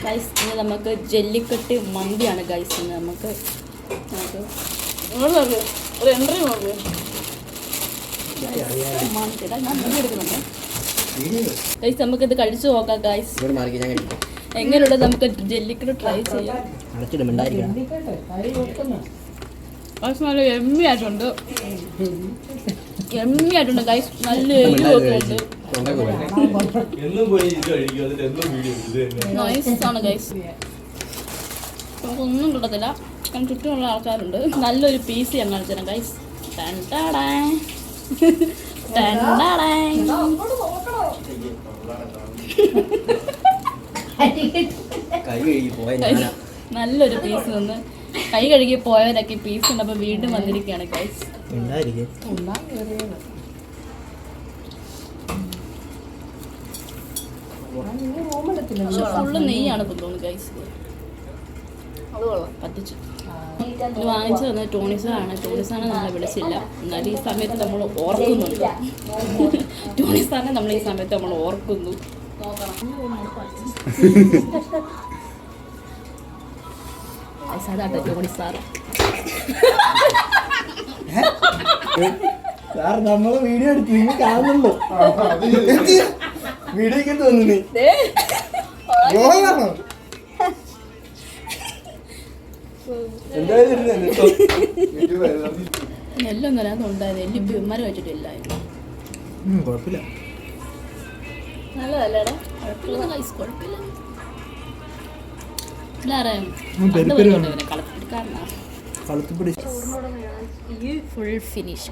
Guys ഇന്ന് നമുക്ക് Jallikattu മന്തിയാണ് guys. ഇന്ന് നമുക്ക് ഒരു എൻട്രി നോക്ക്. ഗൈസ് നമുക്കിത് കഴിച്ചു നോക്കാം ഗൈസ്. എങ്ങനെയുണ്ട് നമുക്ക് ജല്ലിക്കട്ട് ട്രൈ ചെയ്യാം. നല്ല എമ്മി ആയിട്ടുണ്ട് ഗൈസ്. നല്ല എരിവൊക്കെ ഉണ്ട്. നൈസാണ് ഗൈസ്. നമുക്കൊന്നും കിട്ടത്തില്ല, കാരണം ചുറ്റുമുള്ള ആൾക്കാരുണ്ട്. നല്ലൊരു പീസ് ഞാൻ കാണിച്ചു തരാം ഗൈസ്. നല്ലൊരു പീസ് നിന്ന് കൈ കഴുകി പോയവരൊക്കെ പീസ് ഉണ്ടപ്പോൾ വീണ്ടും വന്നിരിക്കുകയാണ് ഗൈസ്. ഫുള്ള് നെയ്യാണ് തോന്നുന്നു ഗൈസ്. കത്തിച്ചു ഇത് വാങ്ങിച്ചു തന്നത് ടോണിസാണ്. ടോണിസാണ് നമ്മളെ വിളിച്ചില്ല, എന്നാൽ ഈ സമയത്ത് നമ്മൾ ഓർക്കുന്നുണ്ട്. ടോണിസാണ് നമ്മൾ ഈ സമയത്ത് നമ്മൾ ഓർക്കുന്നു. നമ്മള് വീഡിയോ എടുത്തു, നിങ്ങൾ കാണുന്നുള്ളൂ. വീഡിയോ തോന്നുന്നു എല്ലാം ഉണ്ടായത്. എല്ലാം പിമാര് വെച്ചിട്ടില്ല. കുഴപ്പമില്ല, നല്ലതല്ലേടാ. കുഴപ്പമില്ല. Full finish.